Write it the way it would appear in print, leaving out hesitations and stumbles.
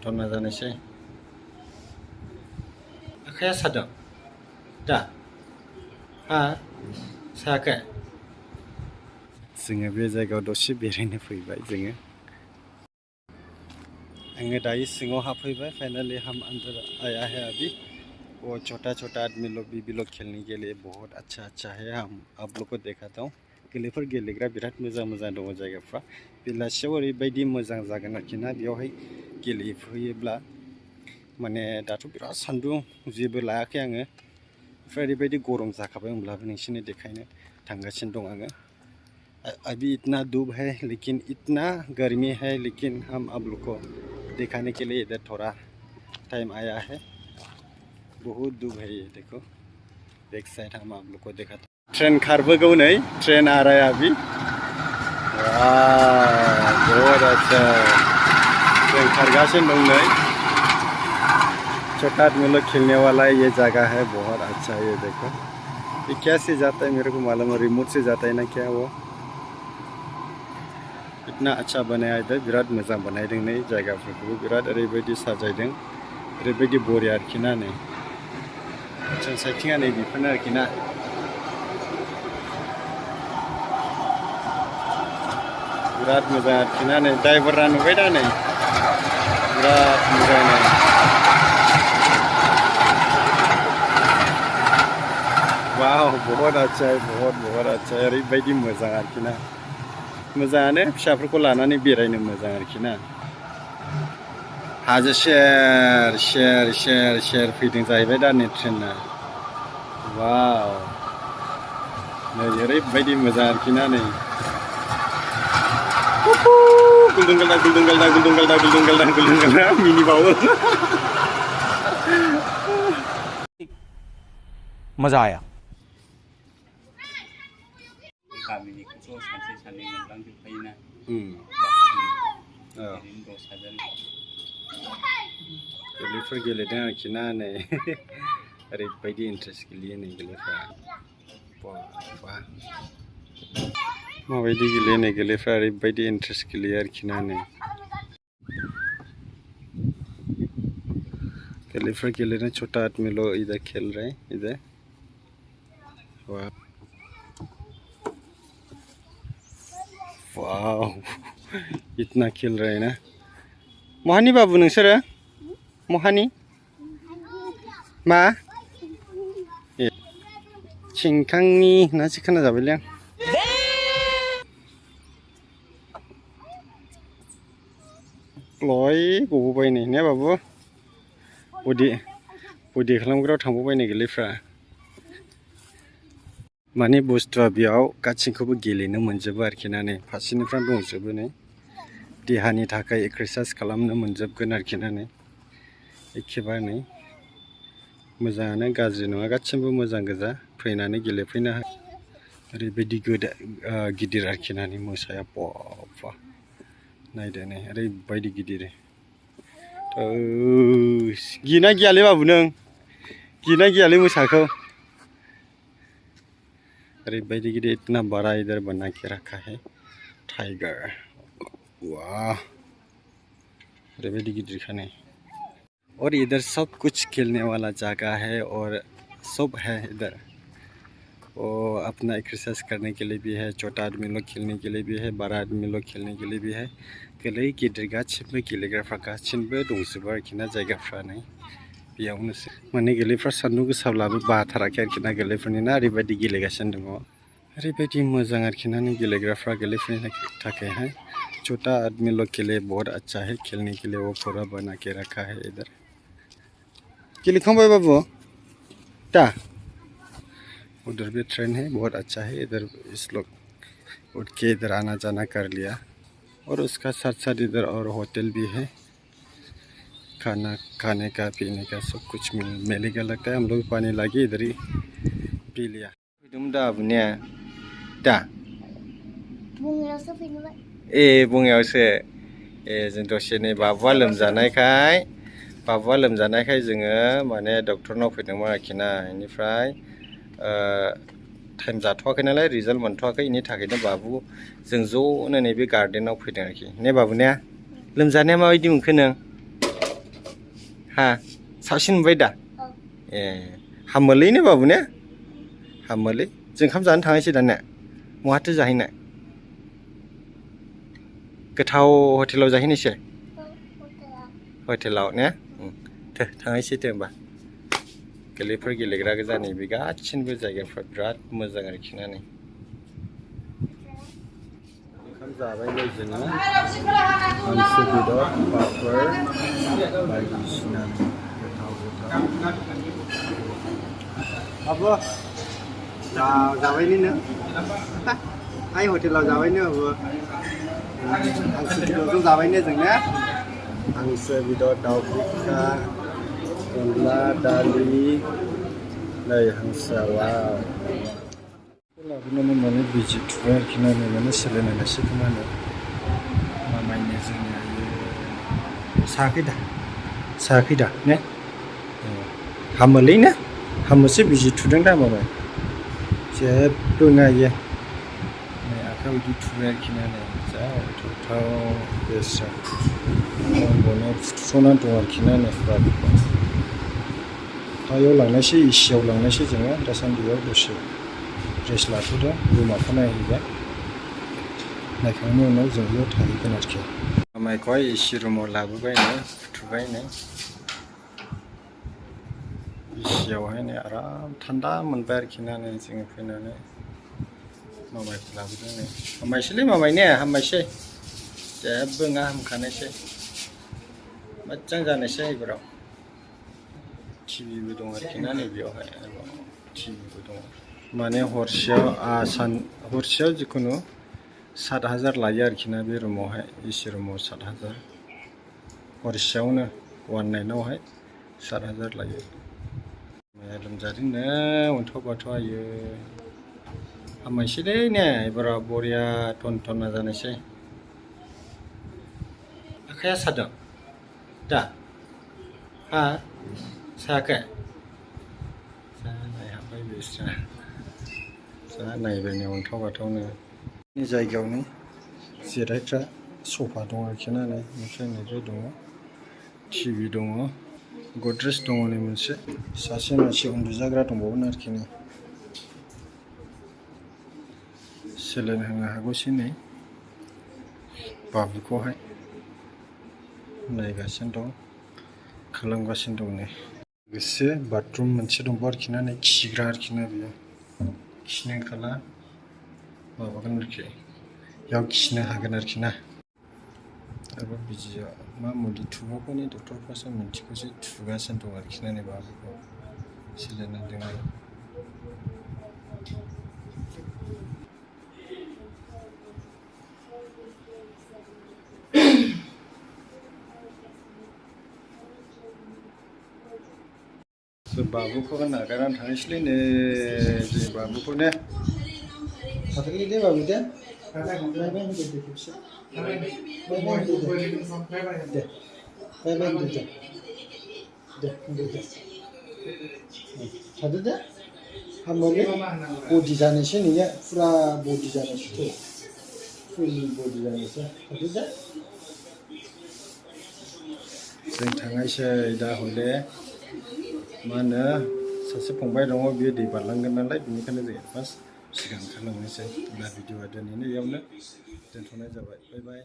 थना जानोसै आखाया सादों दा हा सायाखै जोङो बे जायगायाव दसे बेरायनो फैबाय जोङो आङो दायो सिङाव हाबफैबाय फाइनली हम अंदर आया है अभी वो छोटा छोटा आदमी लोग भी लोग खेलने के लिए बहुत अच्छा है हम आप लोग को दिखाता हूँ गेलेफोर गेलेग्रा बिराद मोजां मोजां दङ जायगाफ्रा बेलासियाव ओरैबायदि मोजां जागोन आरोखि ना बेयावहाय गेलेफैयोब्ला माने दाथ' बिराद सान्दुं जेबो लायाखै आङो ओमफ्राय ओरैबायदि गरम जाखाबाय होमब्लाबो नोंसिनो देखायनो थांगासिनो दं आङो अभी इतना धूप है लेकिन इतना गर्मी है लेकिन हम आप लोग को दिखाने के लिए इधर थोड़ा टाइम आया है बहुत धूप है ये देखो बैक साइड हम आप लोग को दिखाते ट्रेन खारबोगौ नै ट्रेन आ रहा है अभी बहुत अच्छा ट्रेन खारगासिनो दं नै छोटा आदमी लोग खेलने वाला है ये जगह है बहुत अच्छा है ये देखो ये कैसे जाता है मेरे को मालूम है रिमोट से जाता है ना क्या वो इतना अच्छा बनाया इधर बिराद मोजां बनायदों नै जायगाफोरखौबो बिराद ओरैबायदि साजायदों ओरैबायदि बरिया आरोखि ना नै ट्रेन साइथिंआ नै बेफोरनो आरोखि ना बिराद मोजां आरोखि ना नै ड्राइभारा नुबाय दा नै बिराद मोजां नै वाव बहुत अच्छा है बहुत अच्छा है ओरैबायदि मोजां आरोखि ना मोजाङानो फिसाफोरखौ लानानै बेरायनो मोजां आरोखि ना हाजो सेर फैदों जाहैबाय दा नै ट्रेना वाव नै ओरैबायदि मोजां आरोखि ना नै गुलदुं गालदा मिनिबावो मजा आया गामिनिखौथ' सानसे साननै मोनलांजोबखायोना गेलेफोर गेलेदों आरोखि ना नै ओरैबायदि इन्ट्रेस्ट गेलेयो नै गेलेफ्रा माबायदि गेलेयो नै गेलेफ्रा ओरैबायदि इन्ट्रेस्ट गेलेयो आरोखि ना नै गेलेफ्रा गेलेना छोटा आदमी लोग इधर खेल रहे हैं इधर वाव इतना खेल रहे हैं ना महानि बाबु नोंसोरो महानि मा चिंखांनि होननासो खोनाजाबायलै आं लय गबोबाय नै ने बाबु बडि खालामग्रायाव थांबावबाय नै गेलेफ्रा माने बुस्थुआ बेयाव गासिखौबो गेलेनो मोनजोबो आरोखि ना नै फारसेनिफ्राय दंजोबो नै देहानि थाखाय एक्सारसाइज खालामनो मोनजोबगोन आरोखि ना नै एखेबारे नै मोजाङानो गाज्रि नङा गासिबो मोजां गोजा फैनानै गेलेफैनो हायो ओरैबायदि गिदिर आरोखि ना नै मोसाया बाबा नायदो नै ओरैबायदि गिदिर गिना गियालै बाबु नों गिना गियालै मोसाखौ ओरैबायदि गिदिर इतना बड़ा इधर बना के रखा है टाइगर वाह ओरैबायदि गिदिर खाने और इधर सब कुछ खेलने वाला जगह है और सब है इधर वो अपना एक्सरसाइज करने के लिए भी है छोटा आदमी लोग खेलने के लिए भी है बड़ा आदमी लोग खेलने के लिए भी है गोरलै गिदिर गासिबो गेलेग्राफ्रा गासिबो दंजोबो आरोखि ना जायगाफ्रा नै बेयावनोसो माने गेलेफ्रा सान्दुं गोसाब्लाबो बाथाराखै आरोखि ना गेलेफोरनि ना ओरैबायदि गेलेगासिनो दङ ओरैबायदि मोजां आरोखि ना नै गेलेग्राफ्रा गेलेफोरनि थाखायहाय छोटा आदमी लोग के लिए बहुत अच्छा है खेलने के लिए वो पूरा बना के रखा है इधर गेलेखांबाय बाबु दा उधर भी ट्रेन है बहुत अच्छा है इधर इस लोग उठ के इधर आना जाना कर लिया और उसका साथ साथ इधर और होटल भी है खाना खाने का पीने का सब कुछ मिलेगा लगता है हम लोग पानी लागे इधर ही पी लिया तुम दा बुनिया दा ए बुंनायावसो ए जों दसे नै बाबुआ लोमजानायखाय जोङो माने डक्टरनाव फैदोंमोन आरोखि ना बेनिफ्राय टाइम जाथ'वाखै नालाय रिजाल्ट मोनथ'वाखै बेनि थाखायनो बाबु जों ज'नो नैबे गार्डेनाव फैदों आरोखि ने बाबु ने लोमजानाया माबायदि मोनखो नों हा साबसिन मोनबाय दा ए हामोलैनो बाबु ने हामोलै जों ओंखाम जानो थांनोसै दाने महाथो जाहैनो गोथाव हटेलाव जाहैनोसै हटेलाव ने थो थांनोसै दे होमबा गोरलैफोर गेलेग्रा गोजा नैबे गासिनबो जायगाफ्रा बिराद मोजां आरोखि ना नै ओंखाम जाबाय जोङो हांसो बेदर पापर बायदिसिना गोथाव आबो जाबाय नो आइ हटेलाव जाबाय नो आबो हांसो बेदरजों जाबाय नो जों ने हांसो बेदर दाउ बिखा अनला दालि नै हांसोआ वाव लाबोनानै माने बिजि थुबाय आरोखि ना माने सोलायनायसै खोमा होनो मामायनो जोंनिया सायाखै दा ने हामोलै ने हामोसो बिजि थुदों दा मामाय जेबो नङा इयो नै आखाइयाव बिदि थुबाय आरोखि ना नै जा गोथाव बेस्रा गनायाव फुथुस'नानै दं आरोखि ना नै हायाव लांनायसै इसियाव लांनायसै जोङो दासान्दियाव दसे रेस्ट लाथ'दों रुमाखौ नायहैबाय नायखांनायनि उनाव जों बेयाव थाहैगोन आरोखि मामायखौहाय एसि रुमाव लाबोबाय नो फुथुबाय नो एसियावहाय नै आराम थान्दा मोनबाय आरोखि ना नै जोङो फैनानै मामायखौ लाबोदों नै हामबायसैलै मामाय ने हामबायसै जेबो नङा हामखानायसै मोजां जानोसै एबाराव टिभिबो दं आरोखि ना नै बेयावहाय टिभिबो दङ माने हरसेयाव जिखुनु 7,000 लायो आरोखि ना बे रुमावहाय एसि रुमाव 7,000 हरसेयावनो वान नाइटआवहाय 7,000 लायो माया लोमजादोंनो अन्थाव बाथाव आयो हामबायसैलै ने एबाराव बरिया टनटना जानोसै आखाइया सादों दा हा सायाखै जा नायहाबबाय बेस्रा जा नायबाय नै अन्थाव बाथावनो नि जायगायावनो जिरायग्रा सफा दं आरोखि ना नै ओमफ्राय नैबे दङ टिभि दङ गद्रेज दङ नै मोनसे सासे मानसि उन्दुजाग्रा दंबावोनो आरोखि नै सोलायहोनो हागौसै नै बाबुखौहाय नायगासिनो दं खालामगासिनो दं नै लोगोसे बाथरुम मोनसे दंबावो आरोखि ना नै खिग्रा आरोखि ना बेयो खिनो ओंखारला माबागोन आरोखि बेयाव खिनो हागोन आरोखि ना आरो बिजिया मा मुलि थुबावगोन डक्टरफ्रासो मिन्थिगौसै थुगासिनो दं आरोखि ना नै बाबुखौ सोलायनानै दोनबाय बाबुखौबो नागारनानै थांनोसैलै नै जों बाबुखौ ने थाथोंलै दे बाबु दे बाय बाय होनदो दे खेबसे बाय बाय होनदो दे बाय बाय होनदो दे होनदो दे थादो दे हामोलै बडि जानोसै नोंनिया फुरा बडि जानोसै फुल बडि जानोसै थादो दे जों थांनायसै दा हले मा होनो सासे फंबाय दङ बियो दै बारलांगोन नालाय बेनिखायनो जों एडभान्स सिगां ओंखारलांनोसै दा भिडिअआ दिनैनो बेयावनो दोनथ'नाय जाबाय बाय बाय